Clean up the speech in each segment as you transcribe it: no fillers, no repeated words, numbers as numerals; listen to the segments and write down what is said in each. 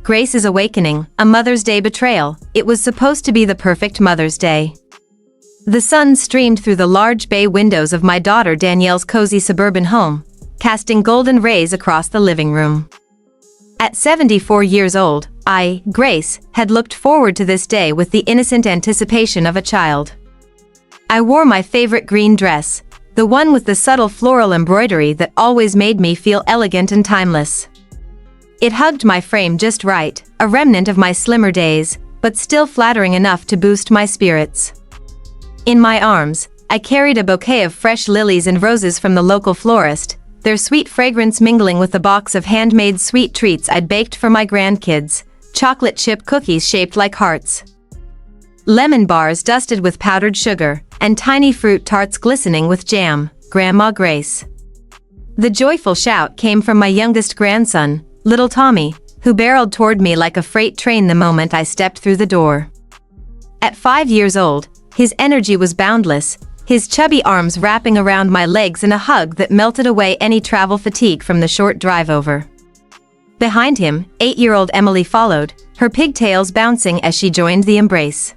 Grace's awakening, a Mother's Day betrayal. It was supposed to be the perfect Mother's Day. The sun streamed through the large bay windows of my daughter Danielle's cozy suburban home, casting golden rays across the living room. At 74 years old, I, Grace, had looked forward to this day with the innocent anticipation of a child. I wore my favorite green dress, the one with the subtle floral embroidery that always made me feel elegant and timeless. It hugged my frame just right, a remnant of my slimmer days, but still flattering enough to boost my spirits. In my arms, I carried a bouquet of fresh lilies and roses from the local florist, their sweet fragrance mingling with the box of handmade sweet treats I'd baked for my grandkids, chocolate chip cookies shaped like hearts, lemon bars dusted with powdered sugar, and tiny fruit tarts glistening with jam. Grandma Grace. The joyful shout came from my youngest grandson, little Tommy, who barreled toward me like a freight train the moment I stepped through the door. At 5 years old, his energy was boundless, his chubby arms wrapping around my legs in a hug that melted away any travel fatigue from the short drive over. Behind him, 8-year-old Emily followed, her pigtails bouncing as she joined the embrace.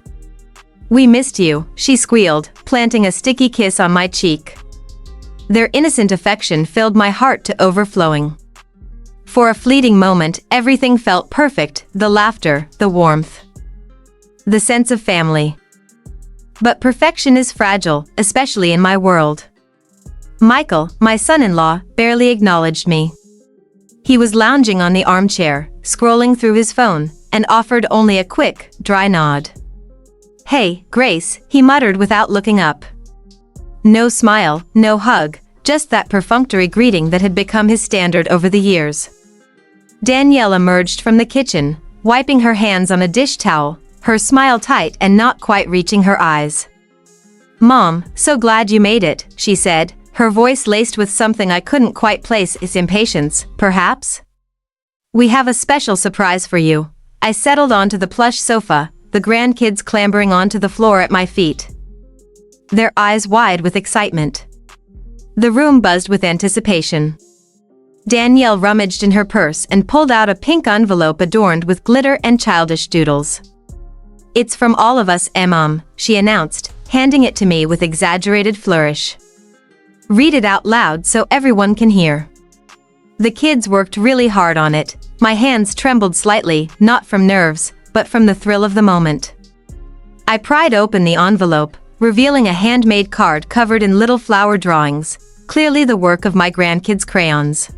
"We missed you," she squealed, planting a sticky kiss on my cheek. Their innocent affection filled my heart to overflowing. For a fleeting moment, everything felt perfect, the laughter, the warmth, the sense of family. But perfection is fragile, especially in my world. Michael, my son-in-law, barely acknowledged me. He was lounging on the armchair, scrolling through his phone, and offered only a quick, dry nod. "Hey, Grace," he muttered without looking up. No smile, no hug, just that perfunctory greeting that had become his standard over the years. Danielle emerged from the kitchen, wiping her hands on a dish towel, her smile tight and not quite reaching her eyes. "Mom, so glad you made it," she said, her voice laced with something I couldn't quite place. Its impatience, perhaps? "We have a special surprise for you." I settled onto the plush sofa, the grandkids clambering onto the floor at my feet, their eyes wide with excitement. The room buzzed with anticipation. Danielle rummaged in her purse and pulled out a pink envelope adorned with glitter and childish doodles. "It's from all of us, Mom," she announced, handing it to me with exaggerated flourish. "Read it out loud so everyone can hear." The kids worked really hard on it. My hands trembled slightly, not from nerves, but from the thrill of the moment. I pried open the envelope, revealing a handmade card covered in little flower drawings, clearly the work of my grandkids' crayons.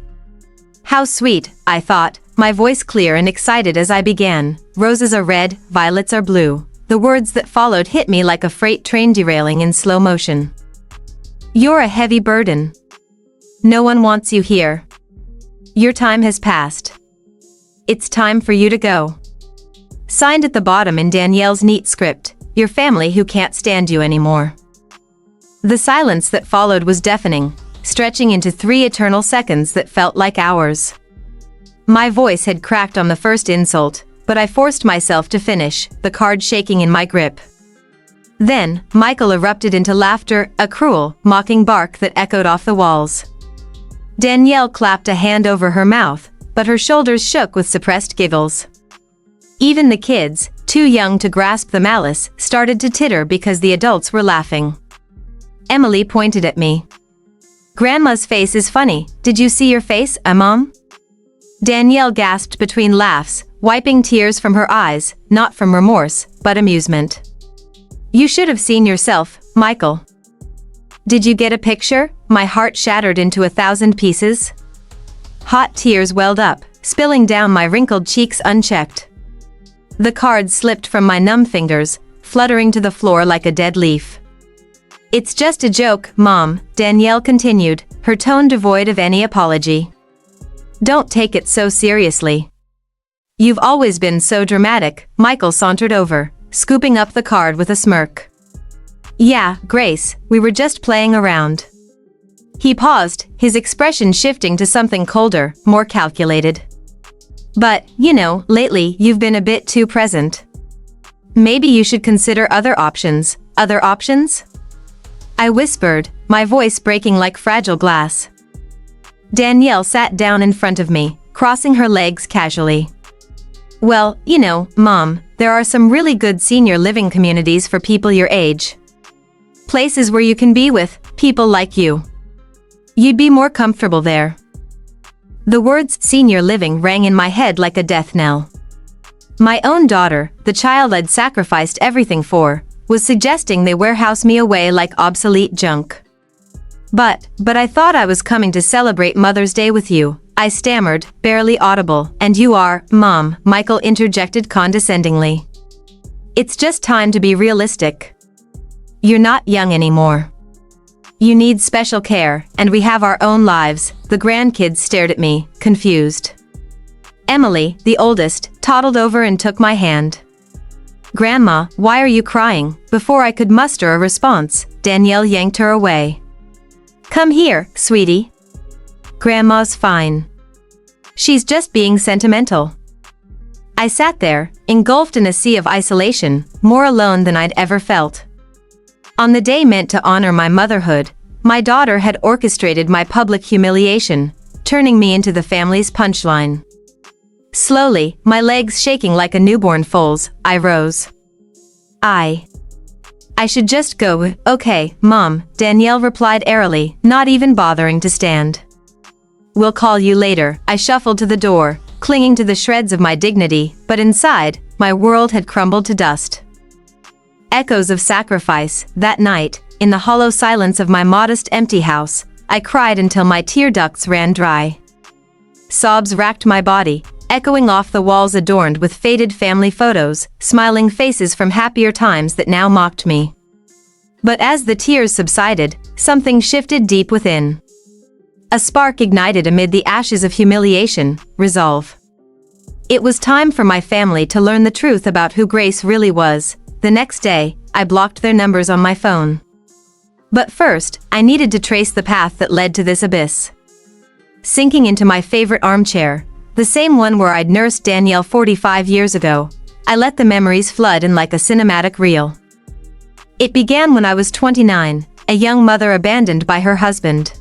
How sweet, I thought, my voice clear and excited as I began. "Roses are red, violets are blue." The words that followed hit me like a freight train derailing in slow motion. "You're a heavy burden. No one wants you here. Your time has passed. It's time for you to go." Signed at the bottom in Danielle's neat script, "Your family who can't stand you anymore." The silence that followed was deafening, stretching into 3 eternal seconds that felt like hours. My voice had cracked on the first insult, but I forced myself to finish, the card shaking in my grip. Then, Michael erupted into laughter, a cruel, mocking bark that echoed off the walls. Danielle clapped a hand over her mouth, but her shoulders shook with suppressed giggles. Even the kids, too young to grasp the malice, started to titter because the adults were laughing. Emily pointed at me. "Grandma's face is funny. Did you see your face, Mom?" Danielle gasped between laughs, wiping tears from her eyes, not from remorse, but amusement. "You should have seen yourself, Michael." "Did you get a picture?" My heart shattered into 1,000 pieces. Hot tears welled up, spilling down my wrinkled cheeks unchecked. The card slipped from my numb fingers, fluttering to the floor like a dead leaf. "It's just a joke, Mom," Danielle continued, her tone devoid of any apology. "Don't take it so seriously. You've always been so dramatic." Michael sauntered over, scooping up the card with a smirk. "Yeah, Grace, we were just playing around." He paused, his expression shifting to something colder, more calculated. "But, lately you've been a bit too present. Maybe you should consider other options." "Other options?" I whispered, my voice breaking like fragile glass. Danielle sat down in front of me, crossing her legs casually. Well, Mom, there are some really good senior living communities for people your age. Places where you can be with people like you. You'd be more comfortable there. The words senior living rang in my head like a death knell. My own daughter, the child I'd sacrificed everything for, was suggesting they warehouse me away like obsolete junk. But I thought I was coming to celebrate Mother's Day with you, I stammered, barely audible. And you are, Mom, Michael interjected condescendingly. It's just time to be realistic. You're not young anymore. You need special care, and we have our own lives. The grandkids stared at me, confused. Emily, the oldest, toddled over and took my hand. Grandma, why are you crying? Before I could muster a response, Danielle yanked her away. Come here, sweetie. Grandma's fine. She's just being sentimental. I sat there, engulfed in a sea of isolation, more alone than I'd ever felt. On the day meant to honor my motherhood, my daughter had orchestrated my public humiliation, turning me into the family's punchline. Slowly, my legs shaking like a newborn foal's, I rose. I should just go. Okay, Mom, Danielle replied airily, not even bothering to stand. We'll call you later. I shuffled to the door, clinging to the shreds of my dignity, but inside, my world had crumbled to dust. Echoes of sacrifice. That night, in the hollow silence of my modest empty house, I cried until my tear ducts ran dry. Sobs racked my body, echoing off the walls adorned with faded family photos, smiling faces from happier times that now mocked me. But as the tears subsided, something shifted deep within. A spark ignited amid the ashes of humiliation, resolve. It was time for my family to learn the truth about who Grace really was. The next day, I blocked their numbers on my phone. But first, I needed to trace the path that led to this abyss. Sinking into my favorite armchair, the same one where I'd nursed Danielle 45 years ago, I let the memories flood in like a cinematic reel. It began when I was 29, a young mother abandoned by her husband.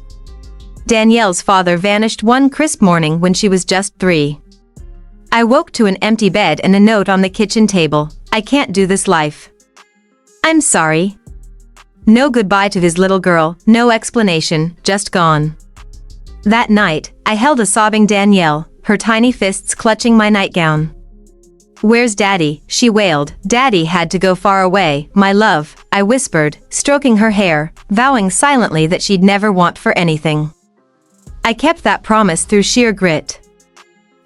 Danielle's father vanished one crisp morning when she was just 3. I woke to an empty bed and a note on the kitchen table. I can't do this life. I'm sorry. No goodbye to his little girl, no explanation, just gone. That night, I held a sobbing Danielle, her tiny fists clutching my nightgown. Where's Daddy? She wailed. Daddy had to go far away, my love, I whispered, stroking her hair, vowing silently that she'd never want for anything. I kept that promise through sheer grit.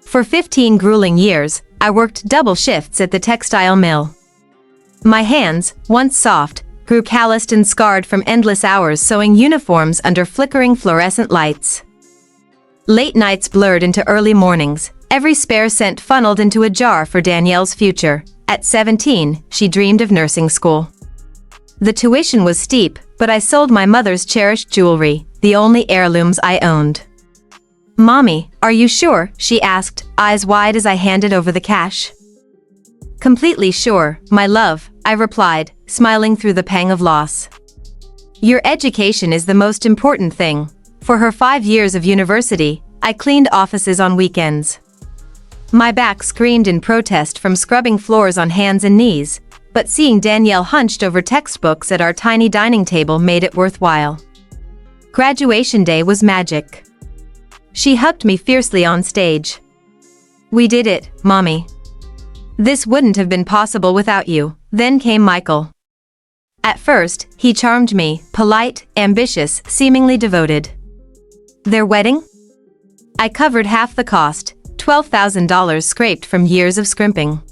For 15 grueling years, I worked double shifts at the textile mill. My hands, once soft, grew calloused and scarred from endless hours sewing uniforms under flickering fluorescent lights. Late nights blurred into early mornings, every spare cent funneled into a jar for Danielle's future. At 17, she dreamed of nursing school. The tuition was steep, but I sold my mother's cherished jewelry, the only heirlooms I owned. Mommy, are you sure? She asked, eyes wide as I handed over the cash. Completely sure, my love, I replied, smiling through the pang of loss. Your education is the most important thing. For her 5 years of university, I cleaned offices on weekends. My back screamed in protest from scrubbing floors on hands and knees, but seeing Danielle hunched over textbooks at our tiny dining table made it worthwhile. Graduation day was magic. She hugged me fiercely on stage. We did it, Mommy. This wouldn't have been possible without you. Then came Michael. At first, he charmed me, polite, ambitious, seemingly devoted. Their wedding? I covered half the cost, $12,000 scraped from years of scrimping.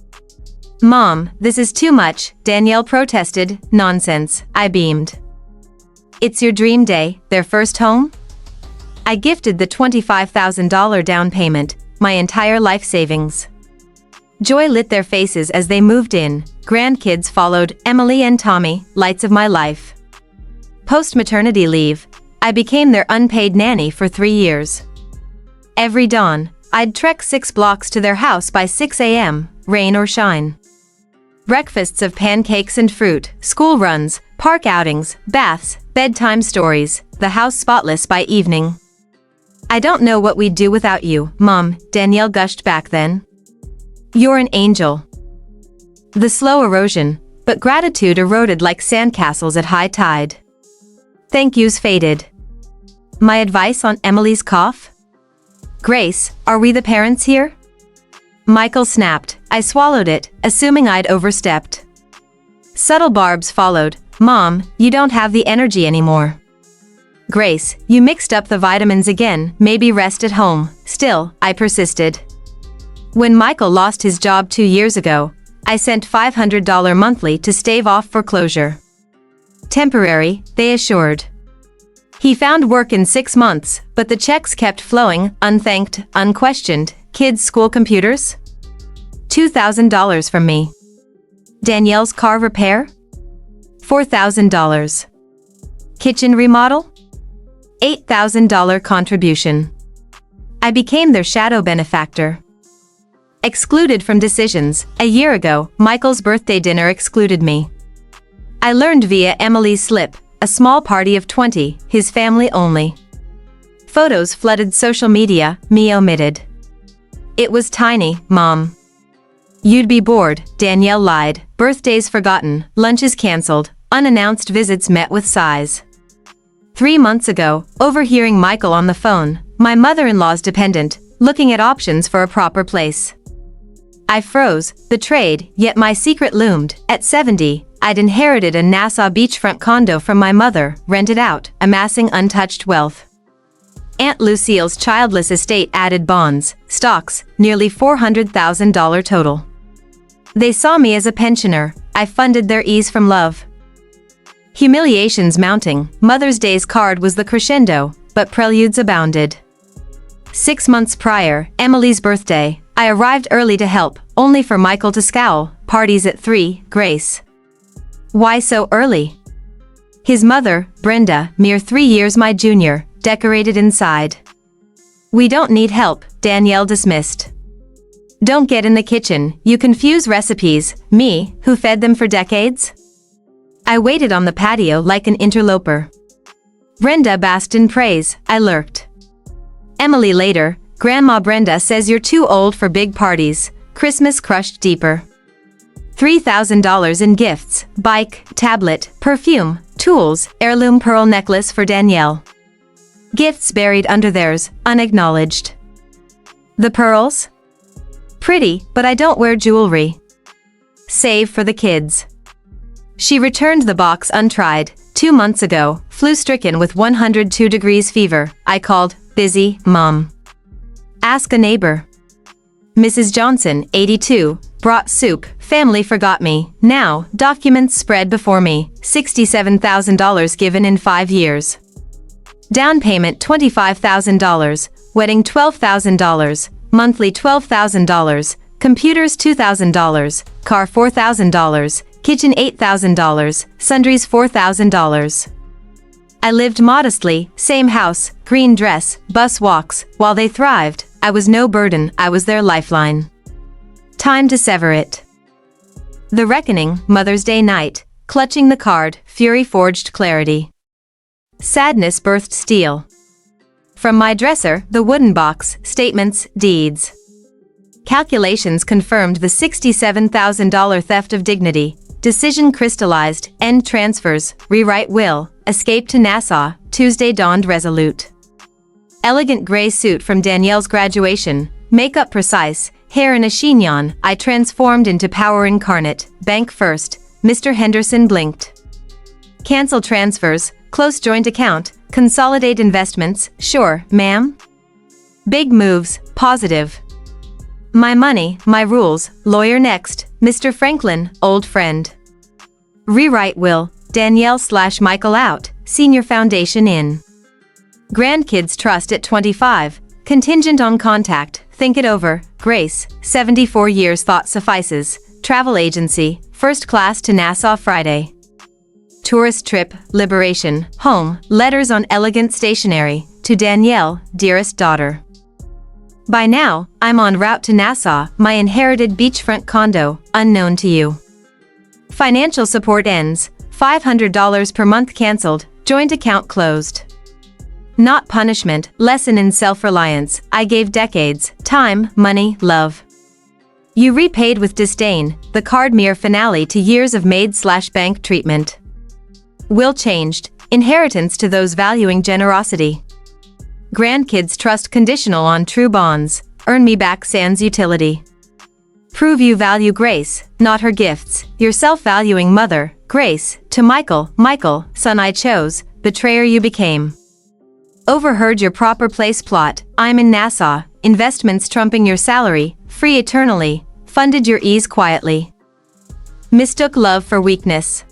Mom, this is too much, Danielle protested. Nonsense, I beamed. It's your dream day, their first home? I gifted the $25,000 down payment, my entire life savings. Joy lit their faces as they moved in. Grandkids followed, Emily and Tommy, lights of my life. Post-maternity leave, I became their unpaid nanny for 3 years. Every dawn, I'd trek 6 blocks to their house by 6 a.m., rain or shine. Breakfasts of pancakes and fruit, school runs, park outings, baths, bedtime stories, the house spotless by evening. I don't know what we'd do without you, Mom, Danielle gushed back then. You're an angel. The slow erosion, but gratitude eroded like sandcastles at high tide. Thank yous faded. My advice on Emily's cough? Grace, are we the parents here? Michael snapped. I swallowed it, assuming I'd overstepped. Subtle barbs followed. Mom, you don't have the energy anymore. Grace, you mixed up the vitamins again, maybe rest at home. Still, I persisted. When Michael lost his job 2 years ago, I sent $500 monthly to stave off foreclosure. Temporary, they assured. He found work in 6 months, but the checks kept flowing, unthanked, unquestioned. Kids' school computers? $2,000 from me. Danielle's car repair? $4,000. Kitchen remodel? $8,000 contribution. I became their shadow benefactor. Excluded from decisions. A year ago, Michael's birthday dinner excluded me. I learned via Emily's slip, a small party of 20, his family only. Photos flooded social media, me omitted. It was tiny, Mom. You'd be bored, Danielle lied. Birthdays forgotten, lunches cancelled, unannounced visits met with sighs. 3 months ago, overhearing Michael on the phone, my mother-in-law's dependent, looking at options for a proper place. I froze, betrayed, yet my secret loomed. At 70, I'd inherited a Nassau beachfront condo from my mother, rented out, amassing untouched wealth. Aunt Lucille's childless estate added bonds, stocks, nearly $400,000 total. They saw me as a pensioner. I funded their ease from love. Humiliations mounting. Mother's Day's card was the crescendo, but preludes abounded. 6 months prior, Emily's birthday, I arrived early to help, only for Michael to scowl. Parties at 3, Grace. Why so early? His mother, Brenda, mere 3 years my junior, decorated inside. We don't need help, Danielle dismissed. Don't get in the kitchen, you confuse recipes. Me, who fed them for decades? I waited on the patio like an interloper. Brenda basked in praise, I lurked. Emily later, Grandma Brenda says you're too old for big parties. Christmas crushed deeper. $3,000 in gifts, bike, tablet, perfume, tools, heirloom pearl necklace for Danielle. Gifts buried under theirs, unacknowledged. The pearls? Pretty, but I don't wear jewelry. Save for the kids. She returned the box untried. 2 months ago, flu-stricken with 102 degrees fever. I called, busy, Mom. Ask a neighbor. Mrs. Johnson, 82, brought soup. Family forgot me. Now, documents spread before me. $67,000 given in 5 years. Down payment $25,000, wedding $12,000, monthly $12,000, computers $2,000, car $4,000, kitchen $8,000, sundries $4,000. I lived modestly, same house, green dress, bus walks. While they thrived, I was no burden, I was their lifeline. Time to sever it. The reckoning, Mother's Day night, clutching the card, fury forged clarity. Sadness birthed steel. From my dresser, the wooden box, statements, deeds. Calculations confirmed the $67,000 theft of dignity. Decision crystallized, end transfers, rewrite will, escape to Nassau, Tuesday dawned resolute. Elegant gray suit from Danielle's graduation, makeup precise, hair in a chignon, I transformed into power incarnate, bank first, Mr. Henderson blinked. Cancel transfers, close joint account, consolidate investments, sure, ma'am? Big moves, positive. My money, my rules, lawyer next, Mr. Franklin, old friend. Rewrite will, Danielle/Michael out, senior foundation in. Grandkids trust at 25, contingent on contact, think it over, Grace, 74 years thought suffices, travel agency, first class to Nassau Friday. Tourist trip, liberation, home, letters on elegant stationery, to Danielle, dearest daughter. By now, I'm en route to Nassau, my inherited beachfront condo, unknown to you. Financial support ends, $500 per month cancelled, joint account closed. Not punishment, lesson in self-reliance, I gave decades, time, money, love. You repaid with disdain, the card mere finale to years of maid/bank treatment. Will changed, inheritance to those valuing generosity. Grandkids trust conditional on true bonds, earn me back sans utility. Prove you value Grace, not her gifts, your self-valuing mother, Grace, to Michael, son I chose, betrayer you became. Overheard your proper place plot, I'm in Nassau, investments trumping your salary, free eternally, funded your ease quietly. Mistook love for weakness.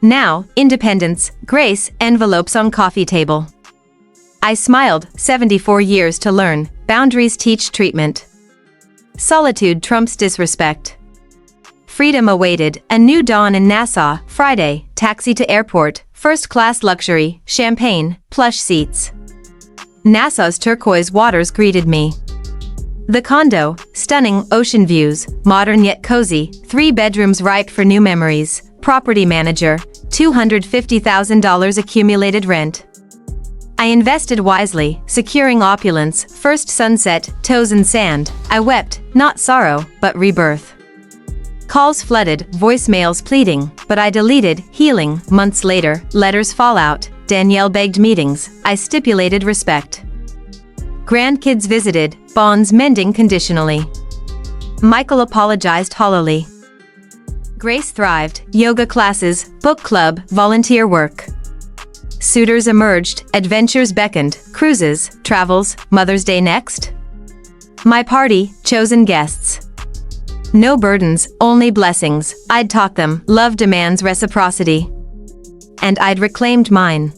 Now, independence, Grace, envelopes on coffee table. I smiled, 74 years to learn, boundaries teach treatment. Solitude trumps disrespect. Freedom awaited, a new dawn in Nassau, Friday, taxi to airport, first-class luxury, champagne, plush seats. Nassau's turquoise waters greeted me. The condo, stunning, ocean views, modern yet cozy, 3 bedrooms ripe for new memories, property manager, $250,000 accumulated rent. I invested wisely, securing opulence, first sunset, toes in sand, I wept, not sorrow, but rebirth. Calls flooded, voicemails pleading, but I deleted, healing, months later, letters fallout, Danielle begged meetings, I stipulated respect. Grandkids visited, bonds mending conditionally. Michael apologized hollowly. Grace thrived, yoga classes, book club, volunteer work. Suitors emerged, adventures beckoned, cruises, travels, Mother's Day next? My party, chosen guests. No burdens, only blessings, I'd taught them, love demands reciprocity. And I'd reclaimed mine.